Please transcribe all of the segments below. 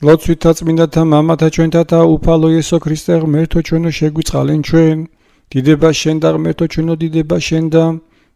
ლოცვითა წმინდათა მამათა ჩვენთათა უფალო იესო ქრისტე ღმერთო ჩვენო შეგვიწყალენ ჩვენ დიდება შენ და ღმერთო ჩვენო დიდება შენ და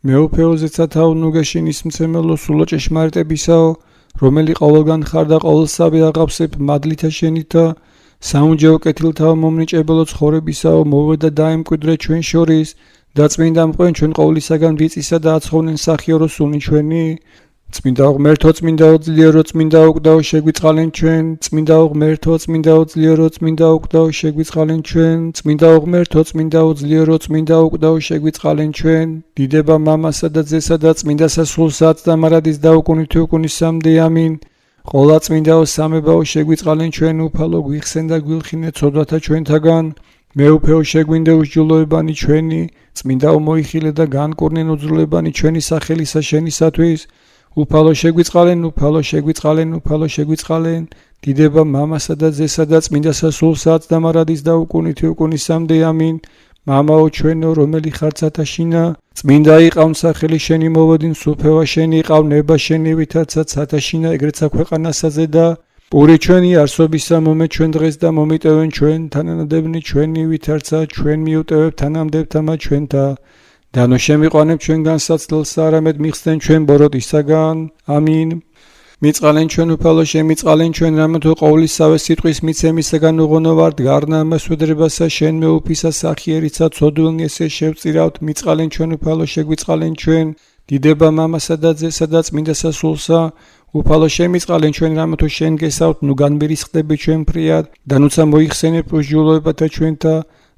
მეუფეო ზეცათაო ნუგეშინის მცემელო სულო ჭეშმარიტებისაო რომელი ყოველგან ხარ და ყოველსავე აღავსებ მადლითა შენითა საუნჯეო კეთილთაო მომნიჭებელო ცხოვრებისაო მოვედა დაემკვიდრე ჩვენ შორის და წმინდა მყვენ ჩვენ ყოვლისაგან ვიწისა და აცხოვნენ სახიორო სულნი ჩვენი წმინდა ღმერთო წმინდაო ძლიერო წმინდაო უკდაო შეგვიწყალენ ჩვენ წმინდაო ღმერთო წმინდაო ძლიერო წმინდაო უკდაო შეგვიწყალენ ჩვენ წმინდაო ღმერთო წმინდაო ძლიერო წმინდაო უკდაო შეგვიწყალენ ჩვენ დიდება მამასა და ძესა და წმინდასა სულსაც და მარადის დაუკუნითი უკუნისამდე ამინ ყოლა წმინდაო სამებაო შეგვიწყალენ ჩვენ უფალო გვიხსენ და გვილხინე ცოდვათა ჩვენთაგან მეუფეო შეგვინდე უსჯულოებანი ჩვენი წმინდაო მოიხილე და განკურნენ უძრულებანი ჩვენი სახელისა შენისათვის უფალო შეგვიწყალენ უფალო შეგვიწყალენ უფალო შეგვიწყალენ დიდება მამასა და ძესა და წმინდასა სულსაც და მარადის დაუკუნითი უკუნისამდე ამინ მამაო ჩვენო რომელი ხარ ცათაშინა წმინდა იყავ სახელი შენი მოვედინ სუფევა შენი იყავ ნება შენი ვითარცა ცათაშინა ეგრეცა ქვეყანასაზე და პური ჩვენი არსობისა მომე ჩვენ დღეს და მომიტევენ ჩვენ თანანადებნი ჩვენი ვითარცა ჩვენ მიუტევებ თანამდებთამა ჩვენთა დანო შემიყვანებ ჩვენგან საცდელს არამედ მიხსენ ჩვენ ბოროტისაგან ამინ მიწყალენ ჩვენ უფალო შემიწყალენ ჩვენ რამეთო ყოვლისავე სიტყვის მიცემისაგან უღონო ვართ გარნა მასვედრებასა შენ მეუფისა სახიერიცა ცოდულნი ესე შევწირავთ მიწყალენ ჩვენ უფალო შეგვიწყალენ ჩვენ დიდება მამასა და ძესა და წმინდასა სულსა უფალო შემიწყალენ ჩვენ რამეთო შენ გესავთ ნუ განმირისხდები ჩვენ ფრიად და ნუცა მოიხსენებ უსჯულოებათა ჩვენთა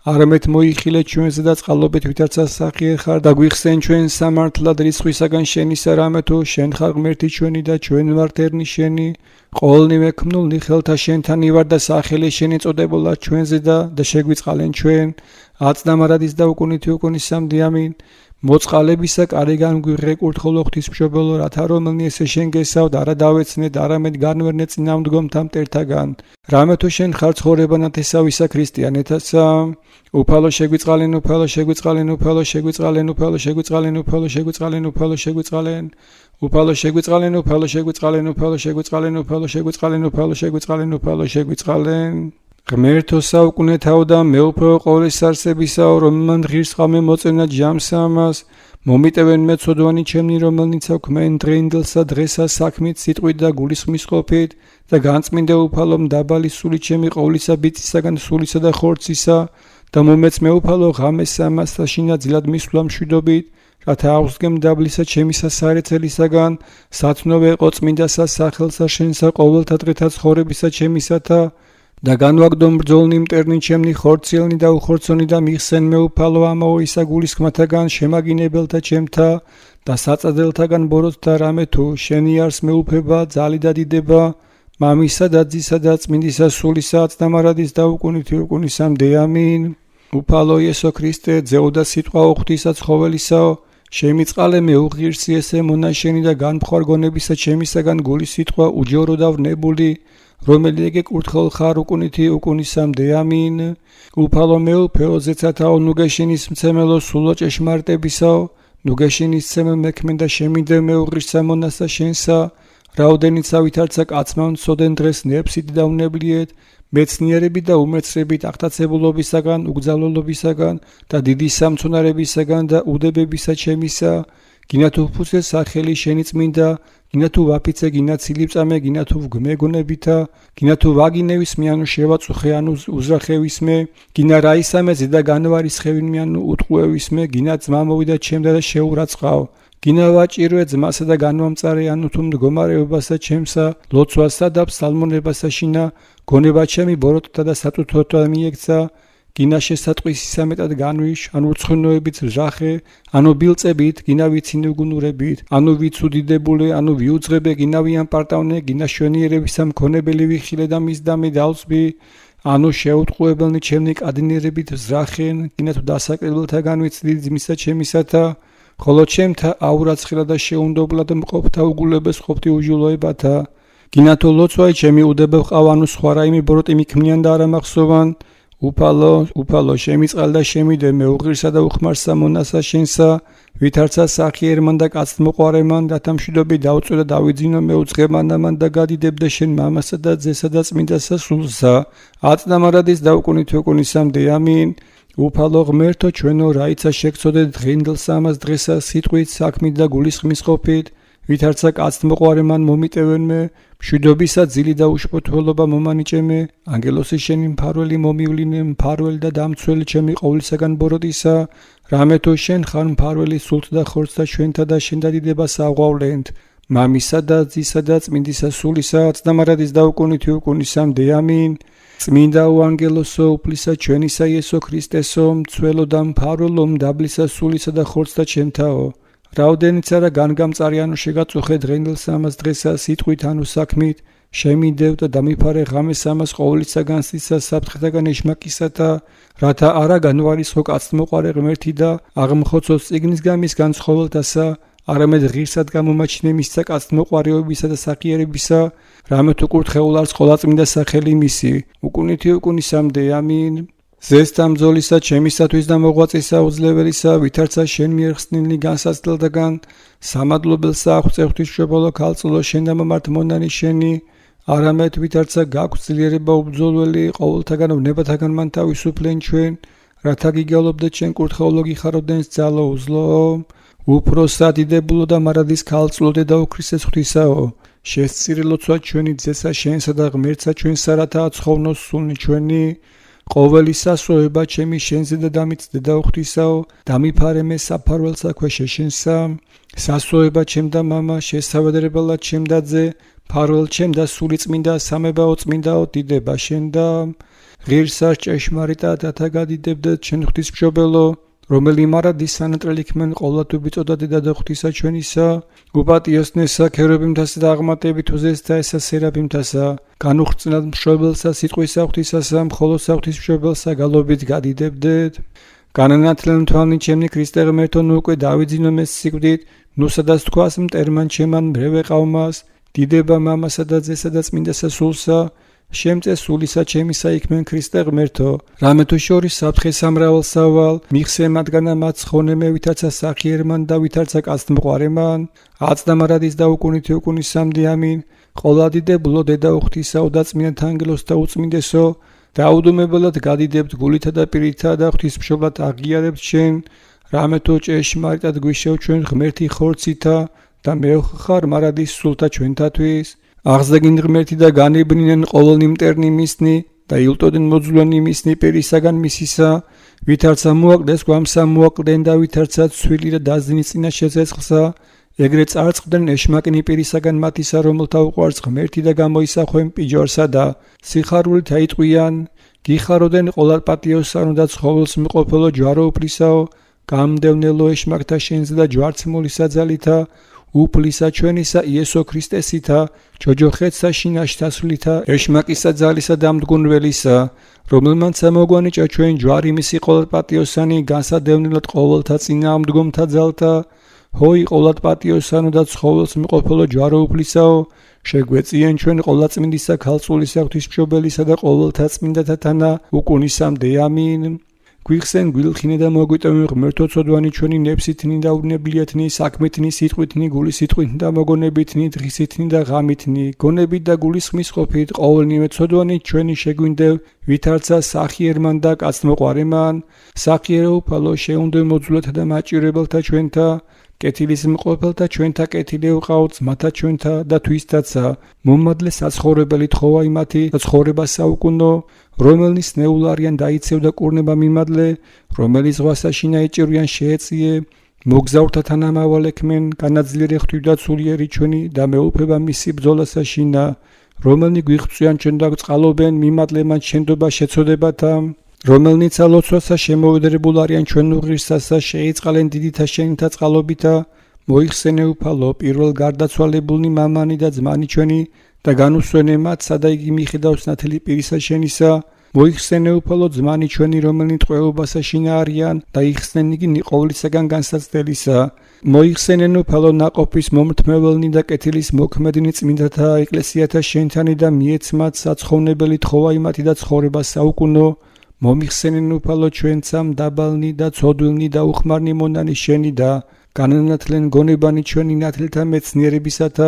არამედ მოიხილე ჩვენზე და წყალობით ვითარცა სახიერ ხარ და გვიხსენ ჩვენ სამართლად რისხვისაგან შენისა რამეთო შენ ხარ ღმერთი ჩვენი და ჩვენ ვართ ერნი შენი ყოველნივე ქმნულნი ხელთა შენთან ივარ და სახელი შენი წოდებულა ჩვენზე და შეგვიწყალენ ჩვენ აცდამარადის და უკუნითი უკუნისამდე ამინ მოწყალებისა კარიგან გვიღრე კურთხოლო ღვთისმშობელო რათა რომელნი ესე შენ გესავთ არა დავეცნეთ არამედ განვერნე წინამდგომთა მტერთაგან რამეთო შენ ხარ ცხოვრებანად ესავისა ქრისტიანეთასა უფალო შეგვიწყალენ უფალო შეგვიწყალენ უფალო შეგვიწყალენ უფალო შეგვიწყალენ უფალო შეგვიწყალენ უფალო შეგვიწყალენ უფალო შეგვიწყალენ უფალო შეგვიწყალენ უფალო შეგვიწყალენ უფალო შეგვიწყალენ უფალო შეგვიწყალენ უფალო შეგვიწყალენ ღმერთო საუკუნეთაო და მეუფეო ყოვლის არსებისაო რომელმან ღირსხამე მოწენა ჯამს ამას მომიტევენ მეცოდვანი ჩემნი რომელნიც აქვენ დრენდელსა დღესა საქმით სიტყვით და გულისხმის ყოფით და განწმინდე უფალო მდაბალი სული ჩემი ყოვლისა ბიცისაგან სულისა და ხორცისა და მომეც მეუფალო ღამეს ამასა შინაძილად მისვლა მშვიდობით რათა აღსგემ დაბლისა ჩემისა სარეცელისაგან სათნოვე ეყო წმინდასა სახელსა შენსა ყოველთა დღეთა ცხოვრებისა ჩემისათა და განვაგდო ბრძოლნი მტერნი ჩემნი ხორციელნი და უხორცონი და მიხსენ მეუფალო ამაო ისა გულისხმათაგან შემაგინებელთა ჩემთა და საწადელთაგან ბოროტთა რამე თუ შენი არს მეუფება ძალი და დიდება მამისა და ძისა და წმინდისა სულისა აცდამარადის და უკუნითი უკუნისამდე ამინ უფალო იესო ქრისტე ძეო და სიტყვა ღვთისა ცხოველისაო შემიწყალე მეუღირსი ესე მონაშენი და განმხვარ გონებისა ჩემისაგან გულის სიტყვა უჯორო და ვნებული რომელი ეგ კურთხეულ ხარ უკუნითი უკუნისამდე ამინ უფალო მეუფეო ზეცათაო ნუგეშინის მცემელო სულო ჭეშმარიტებისაო ნუგეშინის ცემ მექმენ და შემინდე მეუღირსა მონასა შენსა რაოდენიცა ვითარცა კაცმა მცოდენ დღეს ნებსით და უნებლიეთ მეცნიერებით და უმეცრებით აღტაცებულობისაგან უგზალოლობისაგან და დიდი სამცუნარებისაგან და უდებებისა ჩემისა გინა თუ ფუძე სახელი შენი წმინდა გინა თუ ვაფიცე გინა ცილიწამე გინა თუ გმეგონებითა გინა თუ ვაგინევის მიანუ შევაწუხე ანუ უზრახევისმე გინა რაისამე ზედა განვარის ხევინმე ანუ უტყუევისმე გინა ძმა მოვიდა ჩემდა და შეურაცხავ გინა ვაჭირვე ძმასა და განვამწარე ანუ თუ მდგომარეობასა ჩემსა ლოცვასა და ფსალმონებასა შინა გონება ჩემი ბოროტთა და სატუთოთა მიექცა გინა შესატყვის ისამეტად განვიშ ანუ ცხუნოებით ჟახე ანუ ბილწებით გინა ვიცინე გუნურებით ანუ ვიცუდიდებული ანუ ვიუძღებე გინა ვიან პარტავნე გინა შვენიერებისა მქონებელი ვიხილე და მისდამი დავწვი ანუ შეუტყუებელნი ჩემნი კადინერებით ჟახენ გინა თუ დასაკრებელთაგან ვიცდი ძმისა ჩემისათა ხოლო ჩემთა აურაცხელა და შეუნდობლად მყოფთა უგულებეს ყოფთი უჯულოებათა გინა თუ ლოცვაი ჩემი უდება ვყავ ანუ სხვა რაიმე ბოროტი მიქმნიან და არა მახსოვან უფალო შემიწყალ და შემიდე მეუღირსა და უხმარსა მონასა შენსა ვითარცა სახიერმან და კაცთმოყვარემან რათა მშვიდობი დაუწვე და დავიძინო მეუძღემან ამან და გადიდებდე შენ მამასა და ძესა და წმინდასა სულსა აწნამარადის დაუკუნით უკუნისამდე ამინ უფალო ღმერთო ჩვენო რაიცა შეგწოდეთ დღინდელსა ამას დღესა სიტყვით საქმით და გულისხმის ყოფით ვითარცა კაცთმოყვარემან მომიტევენმე მშვიდობისა ძილი და უშფოთველობა მომანიჭემე ანგელოსი შენი მფარველი მომივლინე მფარველი და დამცველი ჩემი ყოვლისაგან ბოროტისა რამე თუ შენ ხარ მფარველი სულთ და ხორცთა ჩვენთა და შენ დადიდებას აღვავლენთ მამისა და ძისა და წმინდისა სულისა აწნამარადის დაუკუნითი უკუნისამდე ამინ წმინდაო ანგელოსო უფლისა ჩვენისა იესო ქრისტესო მცველო და მფარველო მდაბლისა სულისა და ხორცთა ჩემთაო რაოდენიც არა განგამწარიანო შეგაწუხე დღენდელსა ამას დღესა სიტყვით ანუ საქმით შემიდევ და დამიფარე ღამეს ამას ყოვლისაგან სისა საფრთხეთაგან ეშმაკისათა რათა არა განვარისხო კაცთმოყვარე ღმერთი და აღმხოცოს წიგნისგან მის განცხოველთასა არამედ ღირსად გამომაჩინე მისცა კაცთმოყვარეობისა და სახიერებისა რამე თუ კურთხეულ არც ყოლაწმინდა სახელი მისი უკუნითი უკუნისამდე ამინ ზესტამძოლისა ჩემისათვის და მოღვაწისა უძლებელისა ვითარცა შენ მიერ ხსნილი განსაცდელდაგან სამადლობელსა აღწევთვის შობოლო ქალწულო შენ და მომართ მონანი შენი არამედ ვითარცა გაგვძლიერება უბრძოლველი ყოველთაგან ვნებათაგან მან თავისუფლენ ჩვენ რათა გიგალობდეთ შენ კურთხეულო გიხარობდნენ ძალო უძლო უფრო სადიდებულო და მარადის ქალწულო დედა უქრისტეს ღვთისაო შესწირილოცვა ჩვენი ძესა შენსა და ღმერთსა ჩვენსა რათა აცხოვრნოს სულნი ჩვენი ყოველი სასოება ჩემი შენზე და დამიცდე და უღვთისაო დამიფარე მე საფარველსა ქვეშე შენსა სასოება ჩემ და მამა შესავედრებელად ჩემ და ძე ფარველ ჩემ და სული წმინდა სამებაო წმინდაო დიდება შენ და ღირსა ჭეშმარიტად რათა გადიდებდეთ შენ ღვთისმშობელო რომელი მარადის სანატრელი ქმენ ყოვლადობ იწოდა დედა და ღვთისა ჩვენისა უპატიოსნესა ქერობიმთასა და აღმატებით უზესთა ესა სერაფიმთასა განუხრწნად მშობელსა სიტყვისა ღვთისასა მხოლოდ ღვთისმშობელსა გალობით გადიდებდეთ განანათლენ თვალნი ჩემნი ქრისტე ღმერთო ნუ უკვე დავიძინო მე სიკვდით ნუ სადაც თქვას მტერმან ჩემან მრევე ყავმას დიდება მამასა და ძესა და წმინდასა სულსა შემწესულისა ჩემისა იქმენ ქრისტე ღმერთო რამე თუ შორის საფრთხე სამრავალსავალ მიხსე მათგანა მაცხონე მე ვითარცა სახიერმან და ვითარცა კაცთმოყვარემან აწნამარადის და უკუნითი უკუნისამდე ამინ ყოლადიდებულო დედა უღვთისაო და წმინდა ანგელოს და უწმინდესო დაუდუმებელად გადიდებთ გულითა და პირითა და ღვთისმშობლად აღიარებთ შენ რამე თუ ჭეშმარიტად გვიშევ ჩვენ ღმერთი ხორცითა და მეოხარ მარადის სულთა ჩვენთათვის აღზრდენ ღმერთი და განებნინენ ყოველნი მტერნი მისნი და ილტოდნენ მოძულანი მისნი პირისაგან მისისა ვითარცა მოაკლდეს გვამსა მოაკლდნენ და ვითარცა ცვილი და დაზნის წინაშე ცეცხლსა ეგრე წარწყდნენ ეშმაკნი პირისაგან მათისა რომელთა უყვარს ღმერთი და გამოისახვენ პიჯორსა და სიხარულით აიტყვიან გიხაროდენ ყოველ პატიოსანო და ცხოველს მიყოფილო ჯვარო უფლისაო გამდევნელო ეშმაკთა შენზე და ჯვარცმულისა ძალითა უფლისა ჩვენისა იესო ქრისტესითა ჯოჯოხეთსა შინაშთა სuliთა ეშმაკისა ძალისა დამდგუნველისა რომელმაც მოგვანიჭა ჩვენ ჯვარი მისი ყოველპატიოსანი განსადევნილად ყოველთა წინააღმდგომთა ძალთა ჰოი ყოველპატიოსანო და ცხოველს მიყოფილო ჯვარო უფლისაო შეგვეწიენ ჩვენ ყოვლადწმინდისა ქალწულისა ღვთისმშობელისა და ყოველთა წმინდათა თანა უკუნისამდე ამინ გვიხსენ გვილხინე და მოგვიტევენ ღმერთო ცოდვანი ჩვენი ნებსითნი და ვნებლიეთნი საქმეთნი სიტყვითნი გულის სიტყვითნი და მოგონებითნი დღისითნი და ღამითნი გონებით და გულის ხმის ყოფით ყოველნივე ცოდვანი ჩვენი შეგვინდევ ვითარცა სახიერმან და კაცთმოყვარემან სახიერო უფალო შეუნდე მოძულეთა და მაჭირებელთა ჩვენთა კეთილის მყოფელთა ჩვენთა კეთილი უყავთ მათა ჩვენთა და თვისთაცა მომადლე საცხოვრებელი თხოვა იმათი და ცხოვრება საუკუნო რომელნის ნეულარიან დაიცევდა კურნება მიმადლე რომელიც ზღვასაშინა ეჭირვიან შეეწიე მოგზაურთა თანამავალექმენ განაძლიერე ღვთივდა სულიერი ჩვენი და მეუფება მისი ბრძოლასაშინა რომელნი გვიღწვიან ჩვენ და წყალობენ მიმადლე მათ შენდობა შეცოდებათა რომელნიც ალოცვასა შემოვედრებულ არიან ჩვენ უღირსასა შეიწყალენ დიდითა შენითა წყალობითა მოიხსენე უფალო პირველ გარდაცვალებულნი მამანი და ძმანი ჩვენი და განუსვენე მათ სადა იგი მიხედავს ნათელი პირისა შენისა მოიხსენე უფალო ძმანი ჩვენი რომელნი ტყვეობასაშინა არიან და იხსნენ იგნი ყოვლისაგან განსაცდელისა მოიხსენენ უფალო ნაყოფის მომრთმეველნი და კეთილის მოქმედნი წმინდათა ეკლესიათა შენთანი და მიეცმათ საცხოვნებელი თხოვა იმათი და ცხოვრება საუკუნო მომიხსენენ უფალო ჩვენცამ დაბალნი და ცოდვილნი და უხმარნი მონანი შენი და განანათლენ გონებანი ჩვენი ნათლთა მეცნიერებისათა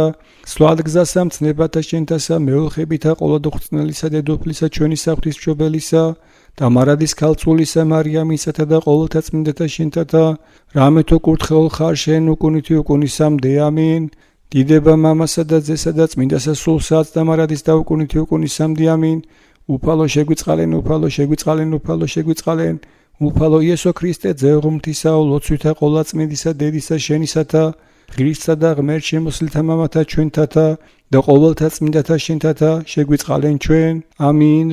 სვალ გზასა მცნებათა შენთასა მეოხებითა ყოლადოხსნელისა დედოფლისა ჩვენი საღვთისმშობელისა და მარადის ქალწულისა მარიამისათა და ყოველთა წმინდათა შენთათა რამეთო კურთხეულ ხარ შენ უკუნითი უკუნისამდე ამინ დიდება მამასა და ძესა და წმინდასა სულსაც და მარადის და უკუნითი უკუნისამდე ამინ უფალო შეგვიწყალენ უფალო შეგვიწყალენ უფალო შეგვიწყალენ უფალო იესო ქრისტე ძეღმრთისაო ლოცვითა ყოლა წმინდისა დედისა შენისათა ღირსსა და ღმერთ შემოსილთა მამათა ჩვენთათა და ყოველთა წმინდათა შენთათა შეგვიწყალენ ჩვენ ამინ